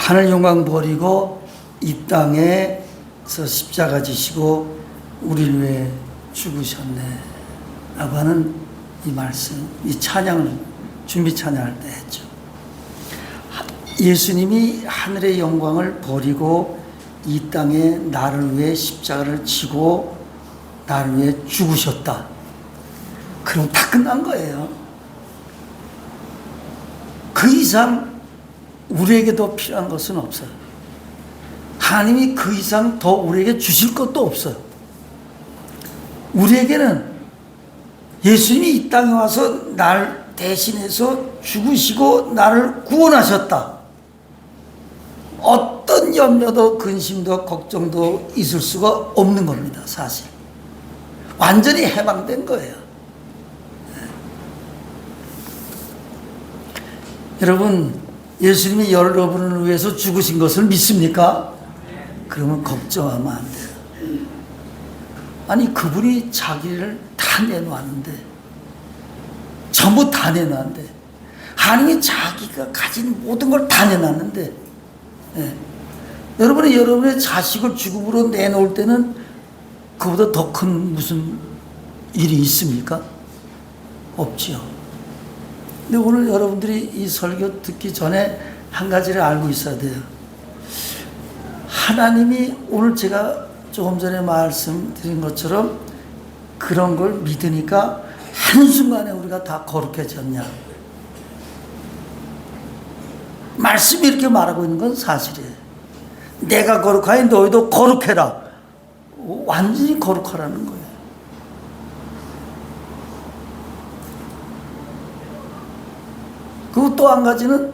하늘 영광 버리고 이 땅에서 십자가 지시고 우리를 위해 죽으셨네 라고 하는 이 말씀, 이 찬양을 준비 찬양할 때 했죠. 예수님이 하늘의 영광을 버리고 이 땅에 나를 위해 십자가를 지고 나를 위해 죽으셨다. 그럼 다 끝난 거예요. 그 이상 우리에게 더 필요한 것은 없어요. 하나님이 그 이상 더 우리에게 주실 것도 없어요. 우리에게는 예수님이 이 땅에 와서 날 대신해서 죽으시고 나를 구원하셨다. 어떤 염려도 근심도 걱정도 있을 수가 없는 겁니다. 사실 완전히 해방된 거예요. 여러분, 예수님이 여러분을 위해서 죽으신 것을 믿습니까? 그러면 걱정하면 안 돼요. 아니, 그분이 자기를 다 내놓았는데, 전부 다 내놨는데, 하나님이 자기가 가진 모든 걸 다 내놨는데, 여러분이 여러분의 자식을 죽음으로 내놓을 때는 그보다 더 큰 무슨 일이 있습니까? 없지요. 근데 오늘 여러분들이 이 설교 듣기 전에 한 가지를 알고 있어야 돼요. 하나님이 오늘 제가 조금 전에 말씀드린 것처럼 그런 걸 믿으니까 한순간에 우리가 다 거룩해졌냐. 말씀이 이렇게 말하고 있는 건 사실이에요. 내가 거룩하니 너희도 거룩해라. 완전히 거룩하라는 거예요. 그리고 또 한 가지는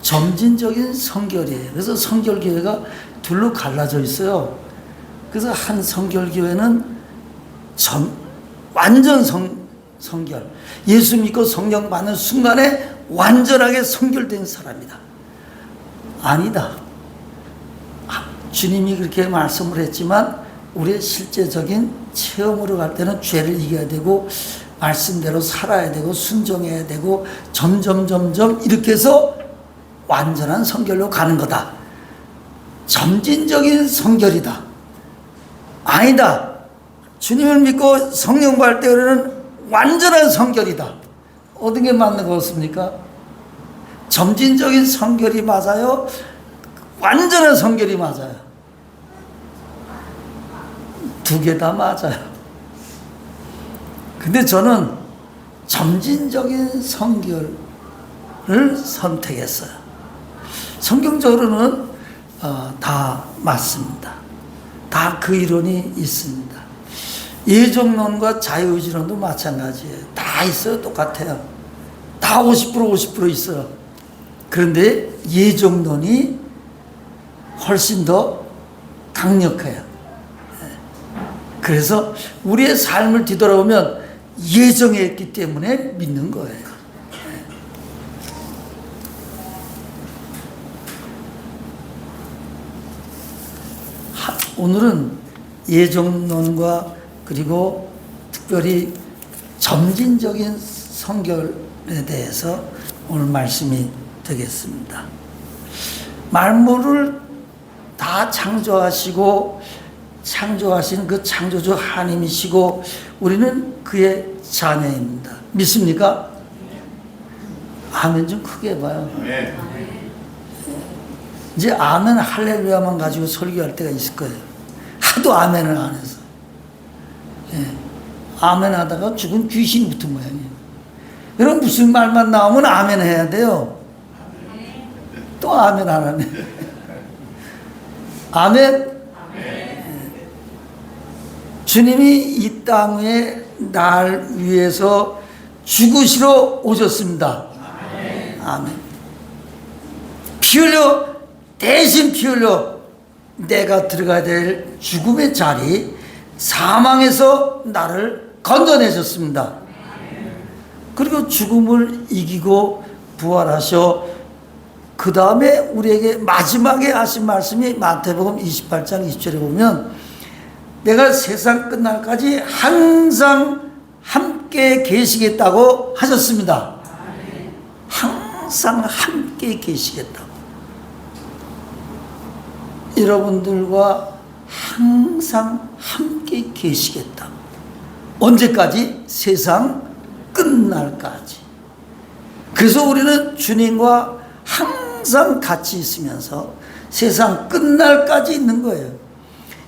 점진적인 성결이에요. 그래서 성결교회가 둘로 갈라져 있어요. 그래서 한 성결교회는 완전 성결. 예수 믿고 성령 받는 순간에 완전하게 성결된 사람이다. 아니다. 주님이 그렇게 말씀을 했지만 우리의 실제적인 체험으로 갈 때는 죄를 이겨야 되고 말씀대로 살아야 되고 순종해야 되고 점점 이렇게 해서 완전한 성결로 가는 거다. 점진적인 성결이다. 아니다. 주님을 믿고 성령 받을 때 우리는 완전한 성결이다. 어떤 게 맞는 것 같습니까? 점진적인 성결이 맞아요? 완전한 성결이 맞아요? 두 개 다 맞아요. 근데 저는 점진적인 성결을 선택했어요. 성경적으로는 다 맞습니다. 다 그 이론이 있습니다. 예정론과 자유의지론도 마찬가지예요. 다 있어요. 똑같아요. 다 50% 있어요. 그런데 예정론이 훨씬 더 강력해요. 그래서 우리의 삶을 뒤돌아보면 예정했기 때문에 믿는 거예요. 오늘은 예정론과 그리고 특별히 점진적인 성결에 대해서 오늘 말씀이 되겠습니다. 만물을 다 창조하신 그 창조주 하나님이시고 우리는 그의 자녀입니다. 믿습니까? 아멘 좀 크게 해봐요. 이제 아멘 할렐루야만 가지고 설교할 때가 있을 거예요. 하도 아멘을 안 해서. 아멘 하다가 죽은 귀신이 붙은 모양이에요. 여러분 무슨 말만 나오면 아멘 해야 돼요. 또 아멘 안 하네. 아멘. 주님이 이 땅에 날 위해서 죽으시러 오셨습니다. 아멘. 대신 피 흘려 내가 들어가야 될 죽음의 자리, 사망에서 나를 건져내셨습니다. 그리고 죽음을 이기고 부활하셔 그 다음에 우리에게 마지막에 하신 말씀이 마태복음 28장 20절에 보면 내가 세상 끝날까지 항상 함께 계시겠다고 하셨습니다. 항상 함께 계시겠다고. 여러분들과 항상 함께 계시겠다. 언제까지? 세상 끝날까지. 그래서 우리는 주님과 항상 같이 있으면서 세상 끝날까지 있는 거예요.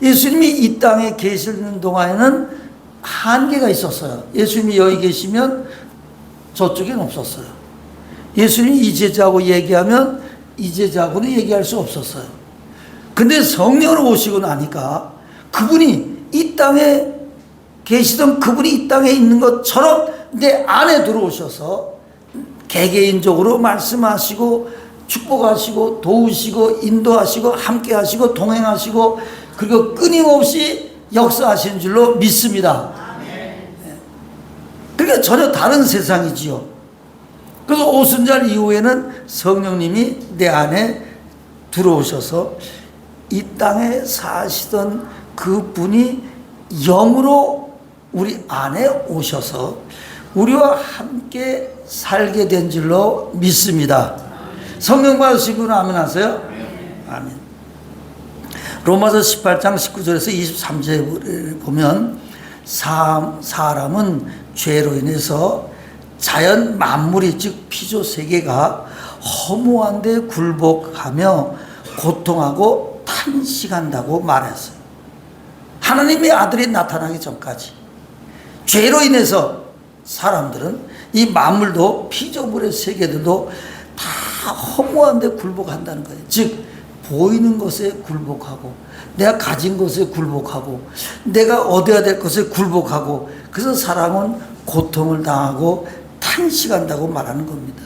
예수님이 이 땅에 계시는 동안에는 한계가 있었어요. 예수님이 여기 계시면 저쪽엔 없었어요. 예수님이 이제 자고 얘기하면 이제 자고는 얘기할 수 없었어요. 근데 성령으로 오시고 나니까 그분이 이 땅에 계시던 그분이 이 땅에 있는 것처럼 내 안에 들어오셔서 개개인적으로 말씀하시고 축복하시고 도우시고 인도하시고 함께하시고 동행하시고 그리고 끊임없이 역사하시는 줄로 믿습니다. 그러니까 전혀 다른 세상이지요. 그래서 오순절 이후에는 성령님이 내 안에 들어오셔서 이 땅에 사시던 그분이 영으로 우리 안에 오셔서 우리와 함께 살게 된 줄로 믿습니다. 성령 받으시고 아멘 하세요. 아멘. 로마서 18장 19절에서 23절에 보면 사람은 죄로 인해서 자연 만물이 즉 피조 세계가 허무한 데 굴복하며 고통하고 탄식한다고 말했어요. 하나님의 아들이 나타나기 전까지 죄로 인해서 사람들은 이 만물도 피조물의 세계들도 다 허무한 데 굴복한다는 거예요. 즉 보이는 것에 굴복하고 내가 가진 것에 굴복하고 내가 얻어야 될 것에 굴복하고 그래서 사람은 고통을 당하고 탄식한다고 말하는 겁니다.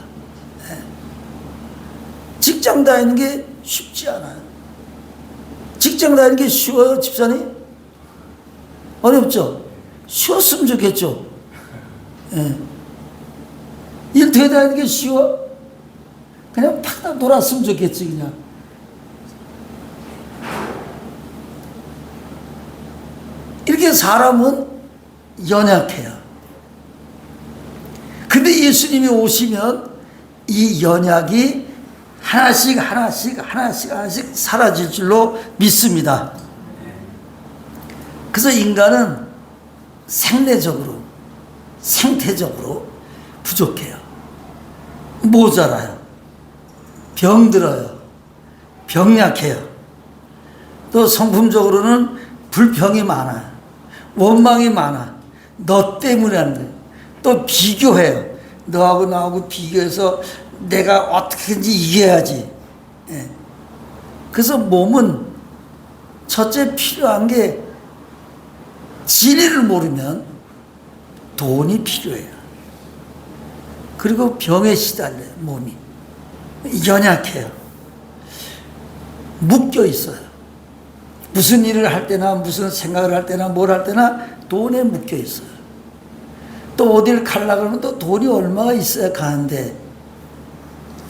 직장 다니는 게 쉽지 않아요. 직장 다니는 게 쉬워요, 집사님? 어렵죠? 쉬웠으면 좋겠죠? 일터에 다니는 게 쉬워? 그냥 팍 놀았으면 좋겠지, 그냥. 이렇게 사람은 연약해요. 근데 예수님이 오시면 이 연약이 하나씩 사라질 줄로 믿습니다. 그래서 인간은 생태적으로 부족해요. 모자라요. 병들어요. 병약해요. 또 성품적으로는 불평이 많아요. 원망이 많아. 너 때문에 안 돼. 또 비교해요. 너하고 나하고 비교해서 내가 어떻게든지 이겨야지. 그래서 몸은 첫째 필요한 게 진리를 모르면 돈이 필요해요. 그리고 병에 시달려요, 몸이. 연약해요. 묶여 있어요. 무슨 일을 할 때나 무슨 생각을 할 때나 뭘 할 때나 돈에 묶여 있어요. 또 어딜 가려고 하면 또 돈이 얼마가 있어야 가는데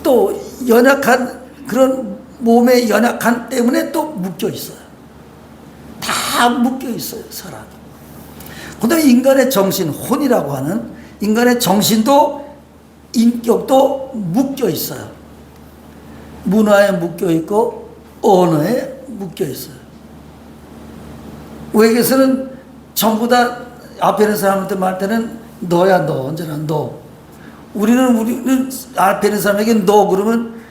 또 연약한 그런 몸의 연약한 때문에 또 묶여 있어요. 다 묶여 있어요, 사람. 그다음에 인간의 정신, 혼이라고 하는 인간의 정신도 인격도 묶여 있어요. 문화에 묶여 있고 언어에 묶여 있어요. 외국에서는 전부 다 앞에 있는 사람한테 말할 때는 너야 너, 언제나 너. 우리는 앞에 있는 사람에게 너 그러면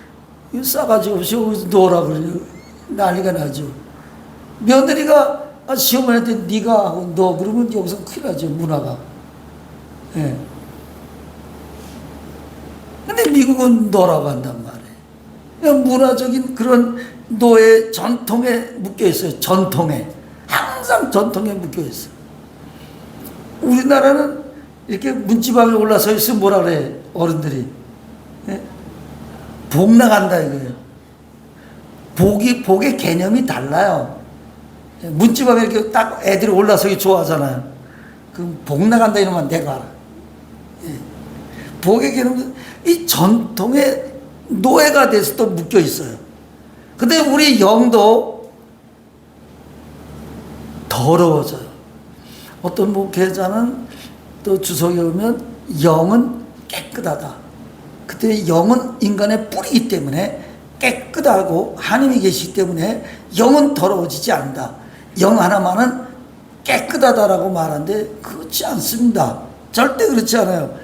싸가지 없이 너라 그러죠. 난리가 나죠. 며느리가 시어머니한테 네가 하고 너 그러면 여기서 큰일 나죠, 문화가. 예. 근데 미국은 너라고 한단 말이에요. 문화적인 그런 노예 전통에 묶여 있어요. 전통에. 항상 전통에 묶여 있어요. 우리나라는 이렇게 문지방에 올라서 있으면 뭐라 그래, 어른들이. 예? 복 나간다 이거예요. 복의 개념이 달라요. 문지방에 이렇게 딱 애들이 올라서기 좋아하잖아요. 그럼 복 나간다 이러면 내가 알아. 예. 복의 개념은 이 전통의 노예가 돼서 또 묶여 있어요. 근데 우리 영도 더러워져요. 어떤 목회자는 또 주석에 오면 영은 깨끗하다. 그때 영은 인간의 뿌리이기 때문에 깨끗하고 하나님이 계시기 때문에 영은 더러워지지 않는다. 영 하나만은 깨끗하다라고 말하는데 그렇지 않습니다. 절대 그렇지 않아요.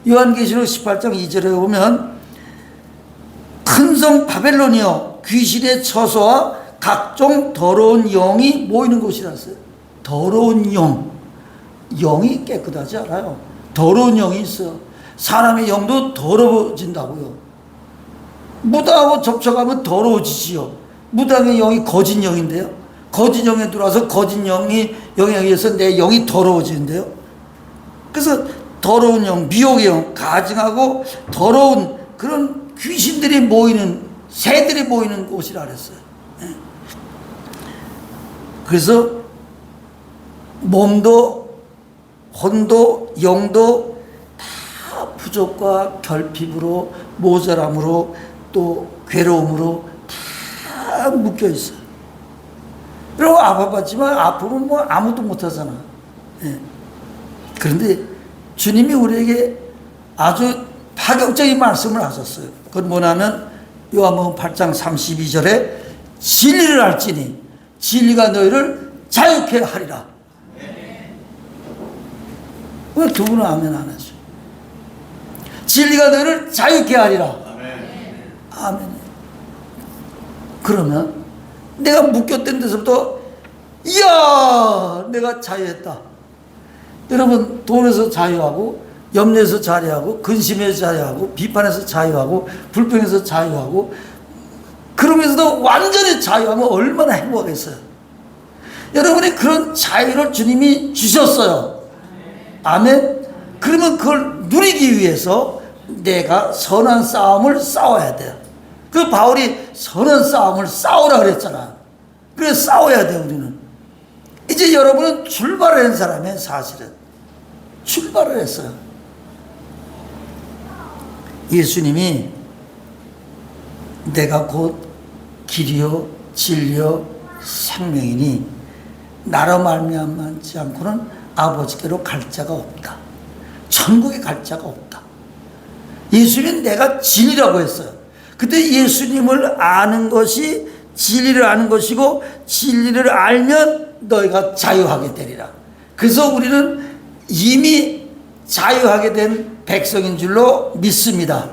요한계시록 18장 2절에 보면 큰 성 바벨론이여 귀신의 처소와 각종 더러운 영이 모이는 곳이라 했어요. 더러운 영이 깨끗하지 않아요. 더러운 영이 있어요. 사람의 영도 더러워진다고요. 무당하고 접촉하면 더러워지지요. 무당의 영이 거짓 영인데요. 거짓 영에 들어와서 거짓 영이 영에 의해서 내 영이 더러워지는데요. 그래서 더러운 영, 미혹의 영, 가증하고 더러운 그런 귀신들이 모이는, 새들이 모이는 곳이라 그랬어요. 그래서 몸도 혼도 영도 다 부족과 결핍으로, 모자람으로, 또 괴로움으로 다 묶여 있어요. 그리고 아파봤지만 아프면 뭐 아무도 못하잖아. 그런데 주님이 우리에게 아주 파격적인 말씀을 하셨어요. 그건 뭐냐면 요한복음 8장 32절에 진리를 알지니 진리가 너희를 자유케 하리라. 왜 두 분은 아멘 안 하죠? 진리가 너희를 자유케 하리라. 아멘. 그러면 내가 묶였던 데서부터 이야 내가 자유했다. 여러분 돈에서 자유하고 염려에서 자유하고 근심에서 자유하고 비판에서 자유하고 불평에서 자유하고 그러면서도 완전히 자유하면 얼마나 행복하겠어요. 여러분이 그런 자유를 주님이 주셨어요. 아멘. 그러면 그걸 누리기 위해서 내가 선한 싸움을 싸워야 돼요. 그 바울이 선한 싸움을 싸우라 그랬잖아. 그래서 싸워야 돼. 우리는 이제 여러분은 출발을 한 사람이에요. 사실은 출발을 했어요. 예수님이 내가 곧 길이요 진리요 생명이니 나로 말미암지 않고는 아버지께로 갈 자가 없다. 천국에 갈 자가 없다. 예수님은 내가 진리라고 했어요. 근데 예수님을 아는 것이 진리를 아는 것이고 진리를 알면 너희가 자유하게 되리라. 그래서 우리는 이미 자유하게 된 백성인 줄로 믿습니다.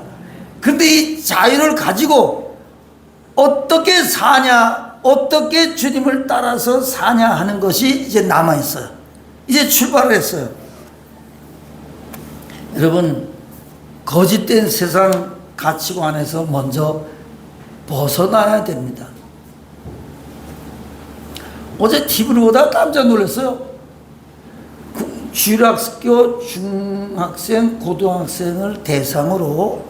그런데 이 자유를 가지고 어떻게 사냐, 어떻게 주님을 따라서 사냐 하는 것이 이제 남아있어요. 이제 출발을 했어요. 여러분, 거짓된 세상 가치관에서 먼저 벗어나야 됩니다. 어제 TV를 보다가 깜짝 놀랐어요. 주일학교 중학생, 고등학생을 대상으로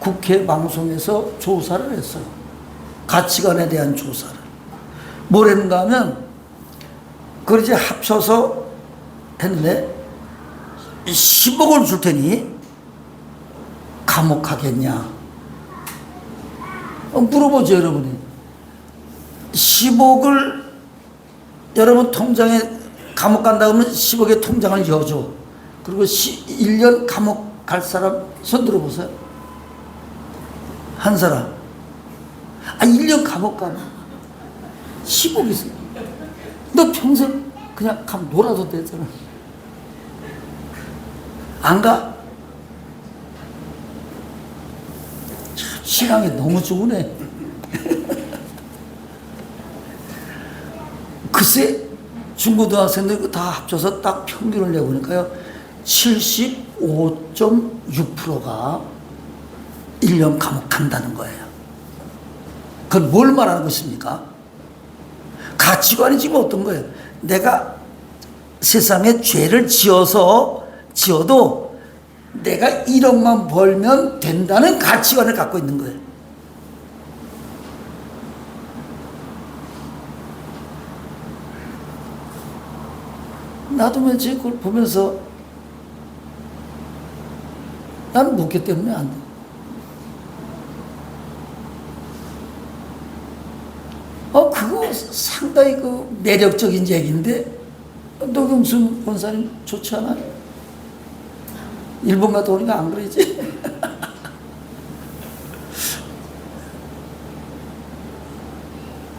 국회 방송에서 조사를 했어요. 가치관에 대한 조사를. 뭘 했는가 하면 그걸 이제 합쳐서 했는데 10억을 줄 테니 감옥 가겠냐? 물어보죠, 여러분이. 10억을 여러분 통장에 감옥 간다 그러면 10억의 통장을 여줘. 그리고 1년 감옥 갈 사람 손 들어보세요. 한 사람. 1년 감옥 가면 10억 있어. 너 평생 그냥 가면 놀아도 되잖아. 안 가? 참, 신앙이 너무 좋으네. 글쎄, 중고등학생들 다 합쳐서 딱 평균을 내보니까요, 75.6%가 1년 감옥 간다는 거예요. 그건 뭘 말하는 것입니까? 가치관이 지금 어떤 거예요? 내가 세상에 죄를 지어도 내가 1억만 벌면 된다는 가치관을 갖고 있는 거예요. 나도 왠지 그걸 보면서 난 묻기 때문에 안 돼. 그거 상당히 그 매력적인 얘기인데, 노경순 권사님 좋지 않아요? 일본 갔다 오니까 안 그러지?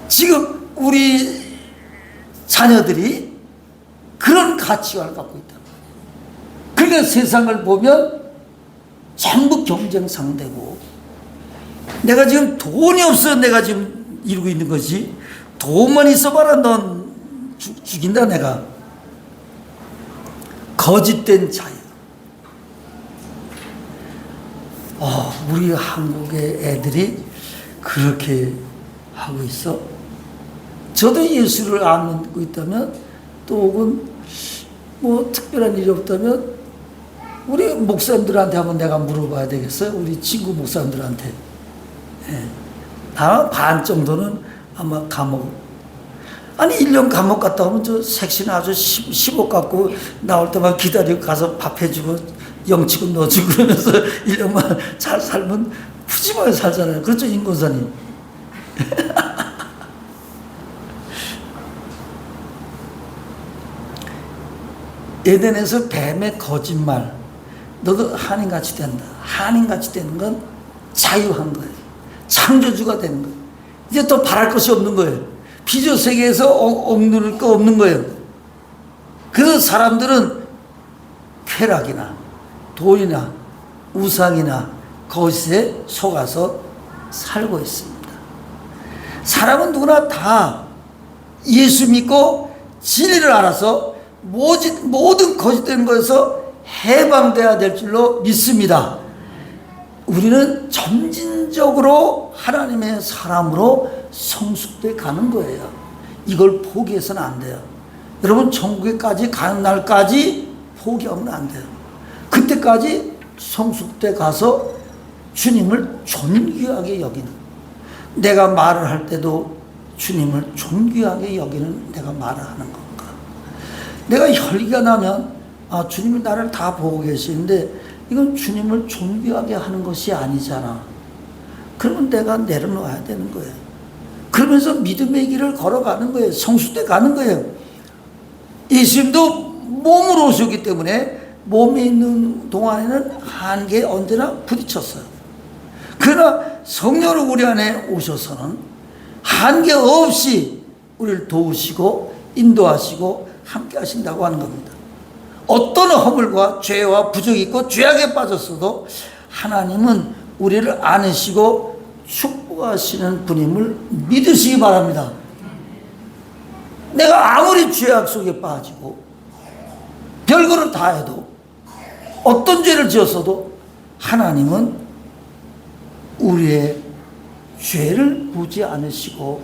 지금 우리 자녀들이 그런 가치관을 갖고 있다. 그러니까 세상을 보면 전부 경쟁 상대고, 내가 지금 돈이 없어 내가 지금 이루고 있는 것이, 돈만 있어봐라 넌 죽인다 내가. 거짓된 자유. 우리 한국의 애들이 그렇게 하고 있어. 저도 예수를 안 믿고 있다면, 또 혹은 뭐 특별한 일이 없다면 우리 목사님들한테 한번 내가 물어봐야 되겠어요. 우리 친구 목사님들한테. 아마 반 정도는 아마 감옥. 아니 1년 감옥 갔다 오면 저 색신 아주 10억 갖고 나올 때만 기다리고 가서 밥 해주고 영치금 넣어주고 그러면서 1년만 잘 살면 푸짐하게 살잖아요. 그렇죠, 인권사님? 에덴에서 뱀의 거짓말, 너도 하나님같이 된다. 하나님같이 되는 건 자유한 거예요. 창조주가 되는 거예요. 이제 또 바랄 것이 없는 거예요. 비주 세계에서 억누를 거 없는 거예요. 그 사람들은 쾌락이나 돈이나 우상이나 거짓에 속아서 살고 있습니다. 사람은 누구나 다 예수 믿고 진리를 알아서 모든 거짓된 것에서 해방되어야 될 줄로 믿습니다. 우리는 점진적으로 하나님의 사람으로 성숙돼 가는 거예요. 이걸 포기해서는 안 돼요. 여러분, 천국에까지 가는 날까지 포기하면 안 돼요. 그때까지 성숙돼 가서 주님을 존귀하게 여기는, 내가 말을 할 때도 주님을 존귀하게 여기는 내가 말을 하는 건가. 내가 혈기가 나면 주님이 나를 다 보고 계시는데 이건 주님을 존귀하게 하는 것이 아니잖아. 그러면 내가 내려놓아야 되는 거예요. 그러면서 믿음의 길을 걸어가는 거예요. 성숙돼 가는 거예요. 예수님도 몸으로 오셨기 때문에 몸에 있는 동안에는 한계에 언제나 부딪혔어요. 그러나 성령으로 우리 안에 오셔서는 한계 없이 우리를 도우시고 인도하시고 함께 하신다고 하는 겁니다. 어떤 허물과 죄와 부족이 있고 죄악에 빠졌어도 하나님은 우리를 안으시고 축복하시는 분임을 믿으시기 바랍니다. 내가 아무리 죄악 속에 빠지고 별거를 다 해도, 어떤 죄를 지었어도 하나님은 우리의 죄를 보지 않으시고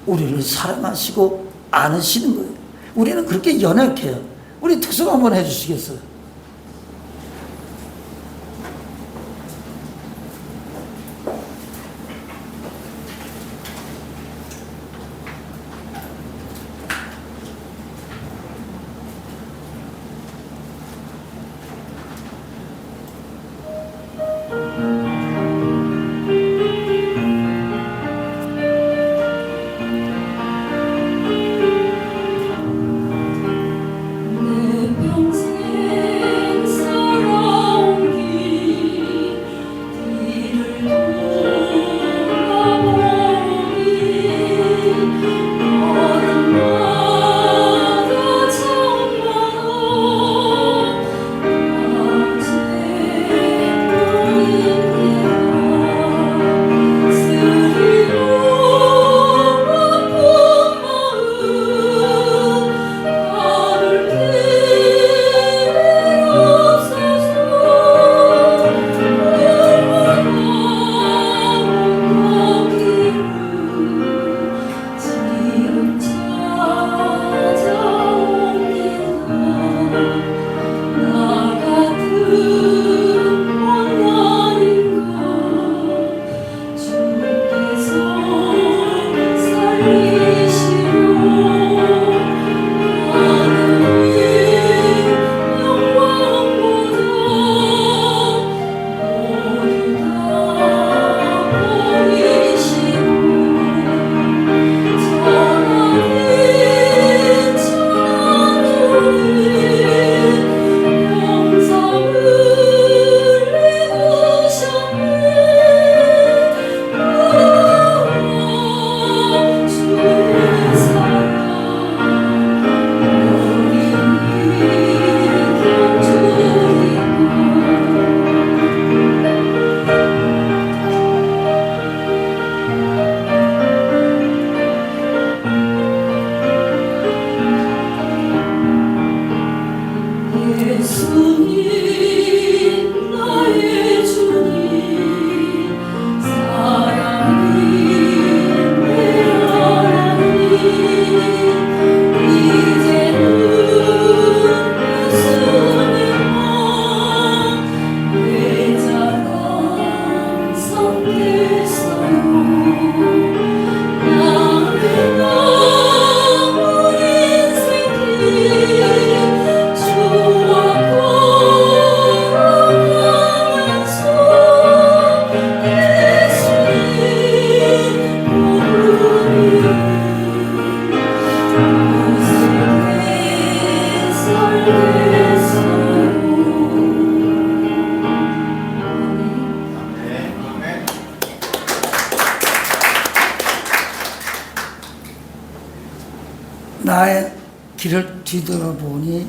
우리를 사랑하시고 안으시는 거예요. 우리는 그렇게 연약해요. 우리 특송 한번 해주시겠어요? 내 평생 나의 길을 뒤돌아보니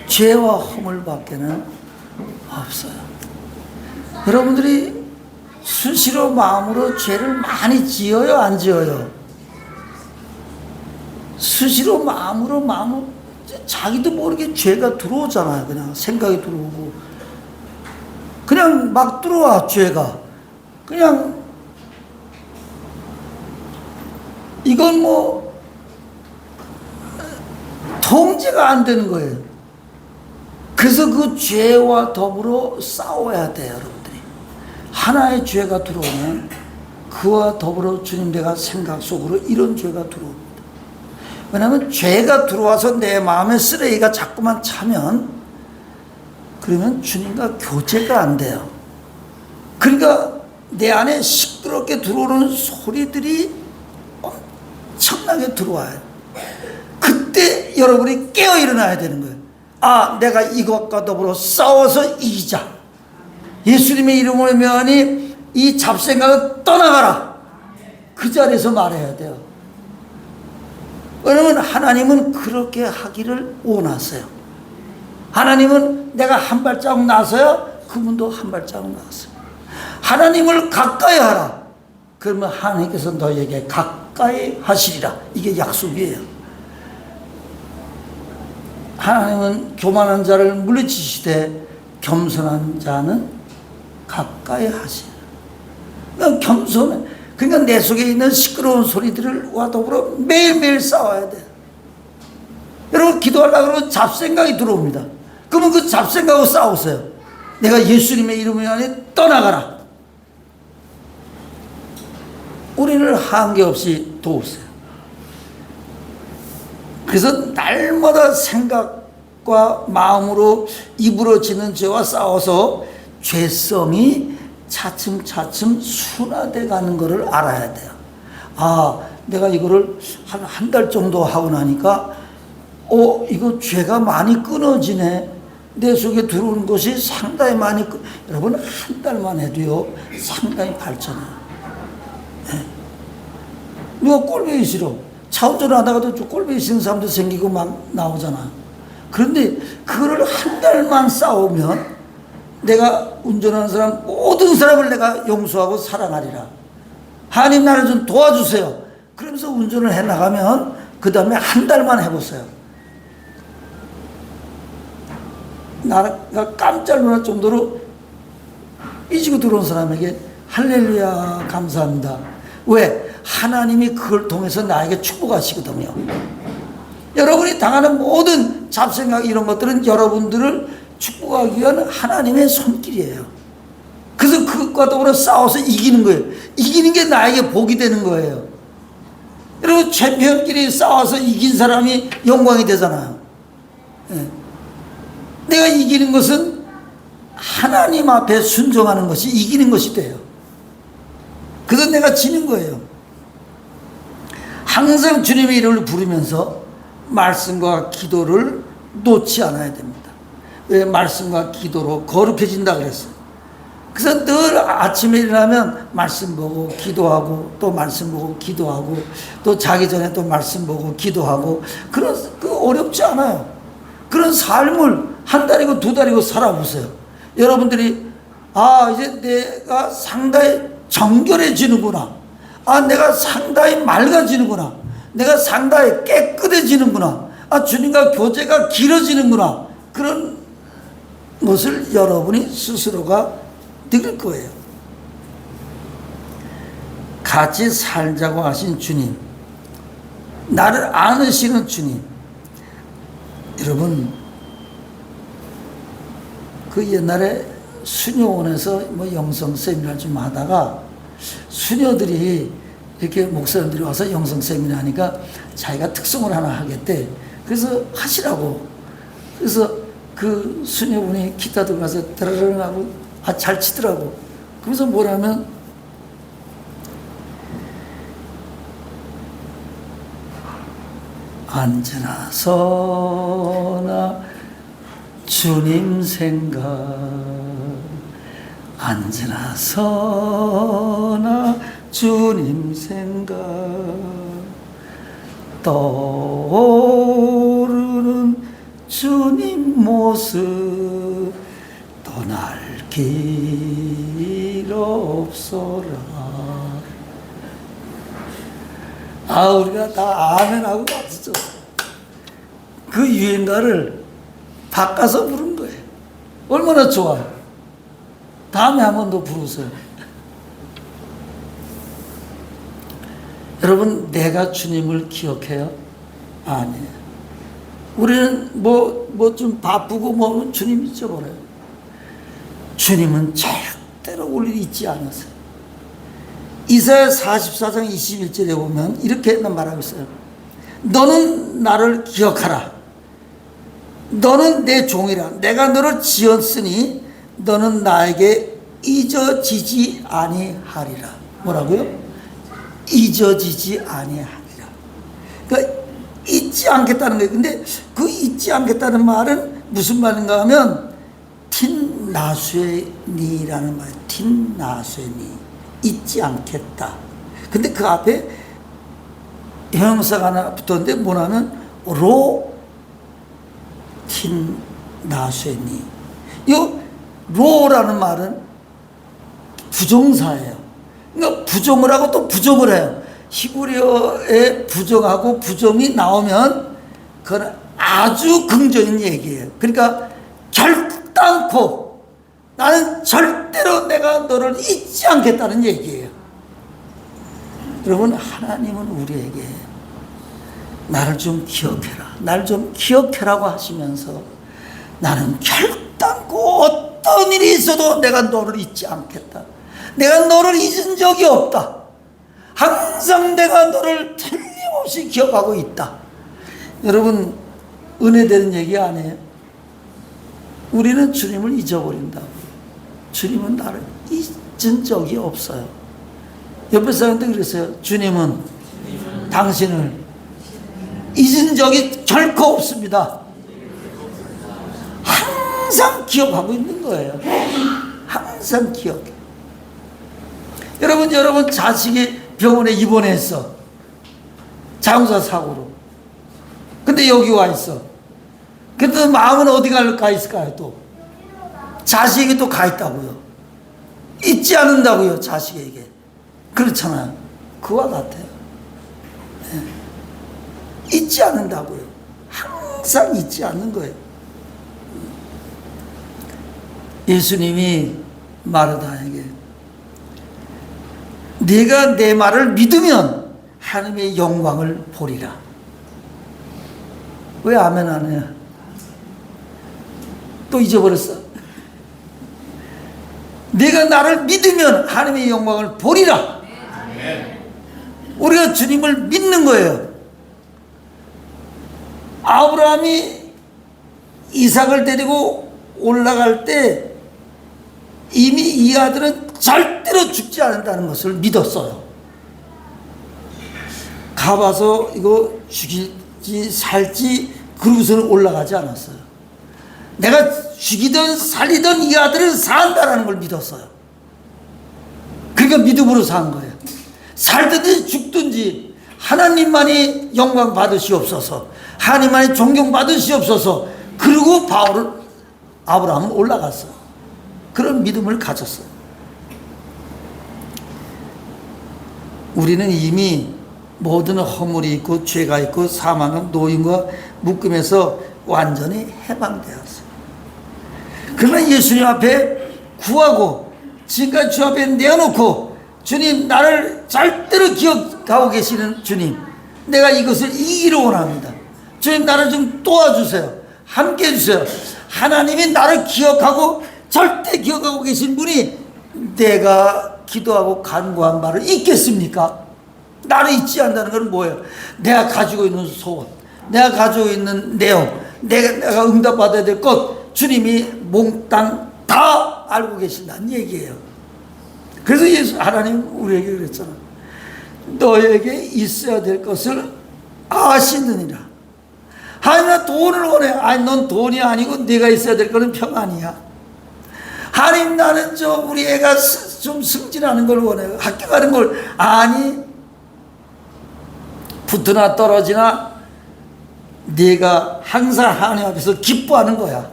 죄와 허물밖에는 없어요. 여러분들이 수시로 마음으로 죄를 많이 지어요, 안 지어요? 수시로 마음으로 자기도 모르게 죄가 들어오잖아요. 그냥 생각이 들어오고 그냥 막 들어와. 죄가 그냥 이건 뭐 통제가 안 되는 거예요. 그래서 그 죄와 더불어 싸워야 돼요. 여러분들이 하나의 죄가 들어오면 그와 더불어 주님, 내가 생각 속으로 이런 죄가 들어옵니다. 왜냐하면 죄가 들어와서 내 마음에 쓰레기가 자꾸만 차면 그러면 주님과 교제가 안 돼요. 그러니까 내 안에 시끄럽게 들어오는 소리들이 엄청나게 들어와요. 그때 여러분이 깨어 일어나야 되는 거예요. 아, 내가 이것과 더불어 싸워서 이기자. 예수님의 이름으로 명하니 이 잡생각을 떠나가라. 그 자리에서 말해야 돼요. 왜냐하면 하나님은 그렇게 하기를 원하세요. 하나님은 내가 한 발자국 나서야 그분도 한 발자국 나서요. 하나님을 가까이 하라. 그러면 하나님께서 너에게 가까이 하시리라. 이게 약속이에요. 하나님은 교만한 자를 물리치시되 겸손한 자는 가까이 하시라. 그러니까 겸손해. 그러니까 내 속에 있는 시끄러운 소리들과 더불어 매일매일 싸워야 돼. 여러분 기도하려고 그러면 잡생각이 들어옵니다. 그러면 그 잡생각하고 싸우세요. 내가 예수님의 이름을 안에 떠나가라. 우리를 한계없이 도우세요. 그래서 날마다 생각과 마음으로 입으로 지는 죄와 싸워서 죄성이 차츰차츰 순화돼 가는 것을 알아야 돼요. 아, 내가 이거를 한 달 정도 하고 나니까 이거 죄가 많이 끊어지네. 내 속에 들어오는 것이 상당히 많이 여러분 한 달만 해도요 상당히 발전해요. 네. 누가 꼴보기 싫어. 차 운전하다가도 꼴보기 싫은 사람도 생기고 막 나오잖아. 그런데 그거를 한 달만 싸우면 내가 운전하는 사람 모든 사람을 내가 용서하고 사랑하리라. 하나님 나를 좀 도와주세요. 그러면서 운전을 해나가면 그 다음에 한 달만 해보세요. 나가 깜짝 놀랄 정도로 삐지고 들어온 사람에게 할렐루야 감사합니다. 왜? 하나님이 그걸 통해서 나에게 축복하시거든요. 여러분이 당하는 모든 잡생각 이런 것들은 여러분들을 축복하기 위한 하나님의 손길이에요. 그래서 그것과 더불어 싸워서 이기는 거예요. 이기는 게 나에게 복이 되는 거예요. 여러분 챔피언끼리 싸워서 이긴 사람이 영광이 되잖아요. 네. 내가 이기는 것은 하나님 앞에 순종하는 것이 이기는 것이 돼요. 그래서 내가 지는 거예요. 항상 주님의 이름을 부르면서 말씀과 기도를 놓지 않아야 됩니다. 왜? 말씀과 기도로 거룩해진다 그랬어요. 그래서 늘 아침에 일어나면 말씀 보고 기도하고 또 말씀 보고 기도하고 또 자기 전에 또 말씀 보고 기도하고 그 어렵지 않아요. 그런 삶을 한 달이고 두 달이고 살아보세요. 여러분들이 이제 내가 상당히 정결해지는구나. 내가 상당히 맑아지는구나. 내가 상당히 깨끗해지는구나. 주님과 교제가 길어지는구나. 그런 것을 여러분이 스스로가 느낄 거예요. 같이 살자고 하신 주님, 나를 안으시는 주님. 여러분 그 옛날에 수녀원에서 영성 세미나를 좀 하다가 수녀들이 이렇게 목사님들이 와서 영성 세미나 하니까 자기가 특성을 하나 하겠대. 그래서 하시라고. 그래서 그 수녀분이 기타 들고 가서 드르릉 하고 잘 치더라고. 그래서 뭐라면 언제나 서나 주님 생각, 언제나 서나 주님 생각, 떠오르는 주님 모습 떠날 길 없어라. 우리가 다 아멘하고 맞죠. 그 유행가를 바꿔서 부른 거예요. 얼마나 좋아요. 다음에 한 번 더 부르세요. 여러분, 내가 주님을 기억해요? 아니에요. 우리는 좀 바쁘고 주님 잊어버려요. 주님은 절대로 우리를 잊지 않았어요. 이사야 44장 21절에 보면 이렇게 말하고 있어요. 너는 나를 기억하라. 너는 내 종이라. 내가 너를 지었으니 너는 나에게 잊어지지 아니하리라. 뭐라고요? 잊어지지 아니하리라. 그러니까 잊지 않겠다는 거예요. 근데 그 잊지 않겠다는 말은 무슨 말인가 하면 틴나쇠니라는 말이에요. 틴나쇠니. 잊지 않겠다. 근데 그 앞에 형용사가 하나 붙었는데 뭐냐면 틴나쇠니. 이 로라는 말은 부정사예요. 그러니까 부정을 하고 또 부정을 해요. 히브리어에 부정하고 부정이 나오면 그건 아주 긍정인 얘기예요. 그러니까 결단코 나는 절대로 내가 너를 잊지 않겠다는 얘기예요. 여러분, 하나님은 우리에게 나를 좀 기억해라, 나를 좀 기억해라고 하시면서 나는 결단코 어떤 일이 있어도 내가 너를 잊지 않겠다. 내가 너를 잊은 적이 없다. 항상 내가 너를 틀림없이 기억하고 있다. 여러분, 은혜되는 얘기 아니에요? 우리는 주님을 잊어버린다. 주님은 나를 잊은 적이 없어요. 옆에 사람한테 그랬어요. 주님은 당신을 잊은 적이 결코 없습니다. 항상 기억하고 있는 거예요. 항상 기억해. 여러분 자식이 병원에 입원했어. 자동차 사고로. 근데 여기 와 있어. 근데 마음은 어디 가 있을까요? 또 자식에게 또 가 있다고요. 잊지 않는다고요. 자식에게. 그렇잖아요. 그와 같아요. 네. 잊지 않는다고요. 항상 잊지 않는 거예요. 예수님이 마르다에게 네가 내 말을 믿으면 하나님의 영광을 보리라. 왜 아멘 안 해요? 또 잊어버렸어? 네가 나를 믿으면 하나님의 영광을 보리라. 우리가 주님을 믿는 거예요. 아브라함이 이삭을 데리고 올라갈 때 이미 이 아들은 절대로 죽지 않는다는 것을 믿었어요. 가봐서 이거 죽일지 살지 그러고서는 올라가지 않았어요. 내가 죽이든 살리든 이 아들은 산다라는 걸 믿었어요. 그러니까 믿음으로 산 거예요. 살든지 죽든지 하나님만이 영광 받으시옵소서, 하나님만이 존경 받으시옵소서. 그리고 아브라함은 올라갔어요. 그런 믿음을 가졌어요. 우리는 이미 모든 허물이 있고 죄가 있고 사망과 노임과 묶임에서 완전히 해방되었어요. 그러나 예수님 앞에 구하고 지금까지 주 앞에 내어놓고 주님, 나를 절대로 기억하고 계시는 주님, 내가 이것을 이기를 원합니다. 주님, 나를 좀 도와주세요. 함께 해주세요. 하나님이 나를 기억하고 절대 기억하고 계신 분이 내가 기도하고 간구한 바를 잊겠습니까? 나를 잊지 않는다는 건 뭐예요? 내가 가지고 있는 소원, 내가 가지고 있는 내용, 내가 응답받아야 될 것, 주님이 몽땅 다 알고 계신다는 얘기예요. 그래서 하나님 우리에게 그랬잖아. 너에게 있어야 될 것을 아시느니라. 아니, 나 돈을 원해. 아니, 넌 돈이 아니고 네가 있어야 될 거는 평안이야. 하나님, 나는 우리 애가 좀 승진하는 걸 원해요. 학교 가는 걸. 아니, 붙으나 떨어지나 네가 항상 하나님 앞에서 기뻐하는 거야.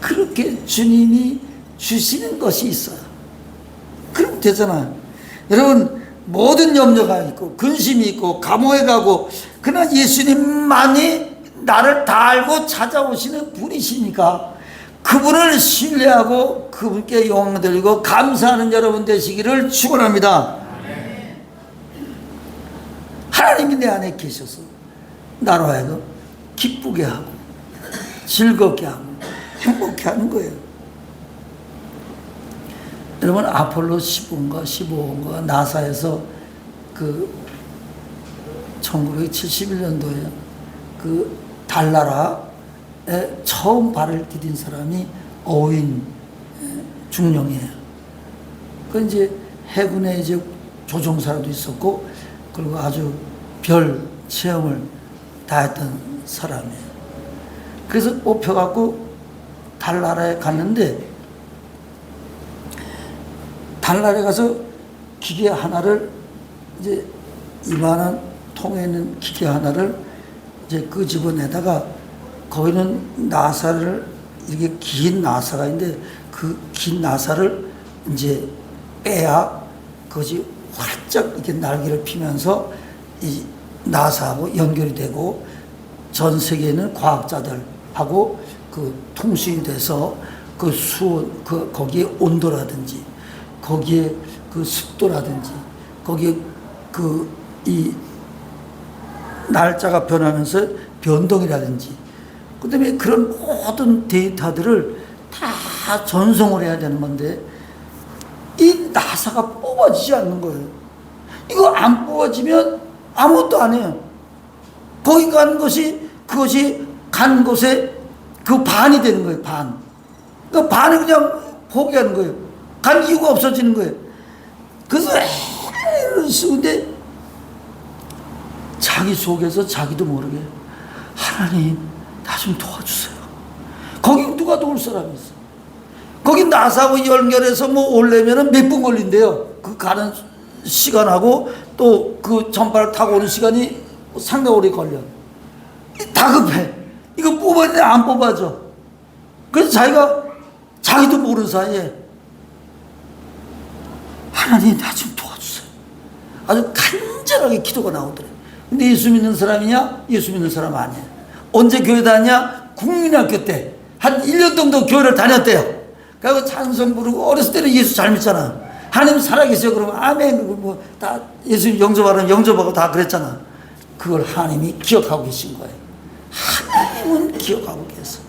그렇게 주님이 주시는 것이 있어요. 그럼 되잖아요. 여러분, 모든 염려가 있고 근심이 있고 감옥에 가고, 그러나 예수님만이 나를 다 알고 찾아오시는 분이시니까 그분을 신뢰하고 그분께 영광 돌리고 감사하는 여러분 되시기를 축원합니다. 하나님이 내 안에 계셔서 나로 하여금 기쁘게 하고 즐겁게 하고 행복해 하는 거예요. 여러분, 아폴로 10호인가 15호인가 나사에서 그 1971년도에 그 달나라에 처음 발을 디딘 사람이 어윈 중령이에요. 그 이제 해군에 이제 조종사도 있었고, 그리고 아주 별 체험을 다 했던 사람이에요. 그래서 뽑혀갖고 달나라에 갔는데, 달나라에 가서 기계 하나를, 이제 이만한 통에 있는 기계 하나를 이제 끄집어내다가, 거기는 나사를, 이렇게 긴 나사가 있는데 그 긴 나사를 이제 빼야 그것이 활짝 이렇게 날개를 피면서 이 나사하고 연결이 되고 전 세계에 있는 과학자들하고 그 통신이 돼서 그 거기에 온도라든지 거기에 그 습도라든지 거기에 이 날짜가 변하면서 변동이라든지, 그 다음에 그런 모든 데이터들을 다 전송을 해야 되는 건데, 이 나사가 뽑아지지 않는 거예요. 이거 안 뽑아지면 아무것도 안 해요. 거기 간 것이, 그것이 간 곳에 그 반이 되는 거예요, 반. 그 반이 그냥 포기하는 거예요. 간 이유가 없어지는 거예요. 그래서 애를 쓰는데 자기 속에서 자기도 모르게, 하나님, 나 좀 도와주세요. 거기 누가 도울 사람이 있어? 거기 나사하고 연결해서 뭐 오려면은 몇 분 걸린대요. 그 가는 시간하고 또 그 전파를 타고 오는 시간이 상당히 오래 걸려. 다급해. 이거 뽑아야 돼, 안 뽑아져. 그래서 자기도 모르는 사이에, 하나님, 나 좀 도와주세요. 아주 간절하게 기도가 나오더래. 근데 예수 믿는 사람이냐? 예수 믿는 사람 아니야. 언제 교회 다녔냐? 국민학교 때 한 1년 정도 교회를 다녔대요. 그리고 찬송 부르고, 어렸을 때는 예수 잘 믿잖아. 하나님 살아계세요 그러면 아멘, 뭐 다 예수님 영접하라면 영접하고 다 그랬잖아. 그걸 하나님이 기억하고 계신 거예요. 하나님은 기억하고 계세요.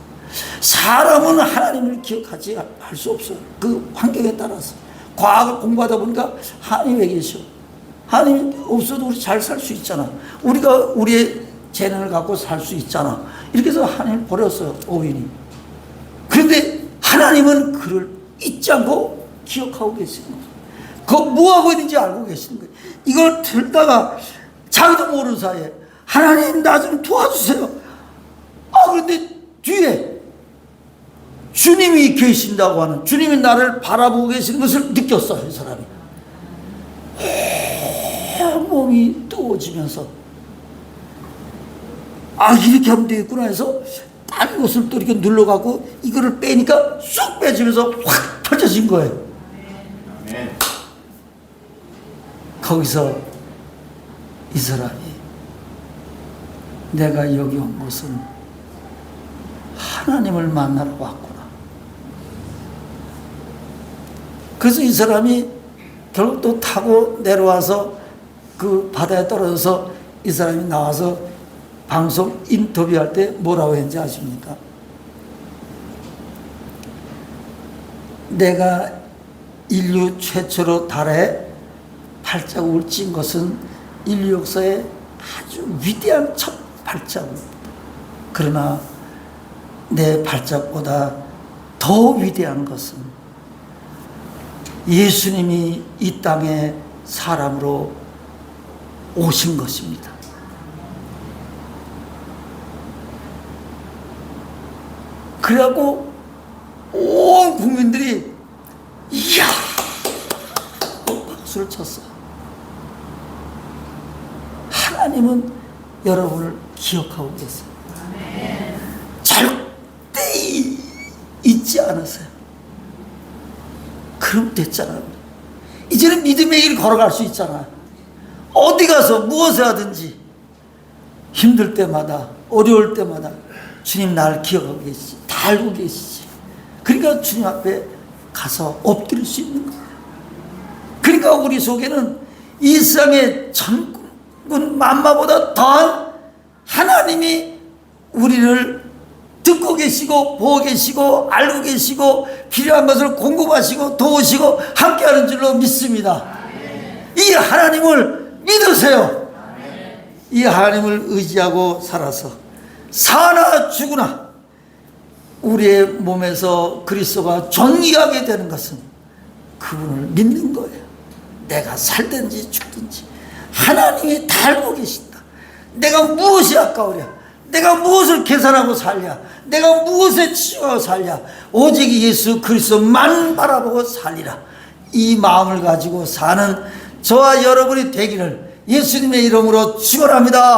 사람은 하나님을 기억하지 할 수 없어요. 그 환경에 따라서. 과학을 공부하다 보니까 하나님 왜 계셔? 하나님 없어도 우리 잘 살 수 있잖아. 우리가 우리의 재능을 갖고 살 수 있잖아. 이렇게 해서 하나님을 버렸어요, 오인이. 그런데 하나님은 그를 잊지 않고 기억하고 계시는 거예요. 그거 뭐 하고 있는지 알고 계시는 거예요. 이걸 들다가 자기도 모르는 사이에, 하나님, 나 좀 도와주세요. 그런데 뒤에 주님이 계신다고 하는, 주님이 나를 바라보고 계시는 것을 느꼈어요, 이 사람이. 몸이 뜨거워지면서, 이렇게 하면 되겠구나 해서 딴 것을 또 이렇게 눌러갖고 이거를 빼니까 쑥 빼지면서 확 펼쳐진 거예요. 거기서 이 사람이, 내가 여기 온 것은 하나님을 만나러 왔구나. 그래서 이 사람이 결국 또 타고 내려와서 그 바다에 떨어져서 이 사람이 나와서 방송 인터뷰할 때 뭐라고 했는지 아십니까? 내가 인류 최초로 달에 발자국을 찐 것은 인류 역사의 아주 위대한 첫 발자국입니다. 그러나 내 발자국보다 더 위대한 것은 예수님이 이 땅에 사람으로 오신 것입니다. 그래갖고 온 국민들이 이야 박수를 쳤어요. 하나님은 여러분을 기억하고 계세요. 절대 잊지 않으세요. 그럼 됐잖아요. 이제는 믿음의 길 걸어갈 수 있잖아요. 어디 가서 무엇을 하든지 힘들 때마다 어려울 때마다 주님 나를 기억하고 계시지, 다 알고 계시지. 그러니까 주님 앞에 가서 엎드릴 수 있는 거예요. 그러니까 우리 속에는 이 세상의 천군 만마보다 더한 하나님이 우리를 듣고 계시고 보고 계시고 알고 계시고 필요한 것을 공급하시고 도우시고 함께하는 줄로 믿습니다. 이 하나님을 믿으세요. 이 하나님을 의지하고 살아서 사나 죽으나 우리의 몸에서 그리스도가 존귀하게 되는 것은 그분을 믿는 거예요. 내가 살든지 죽든지 하나님이 다 알고 계신다. 내가 무엇이 아까우랴, 내가 무엇을 계산하고 살랴, 내가 무엇에 치유하고 살랴, 오직 예수 그리스도만 바라보고 살리라. 이 마음을 가지고 사는 저와 여러분이 되기를 예수님의 이름으로 축원합니다.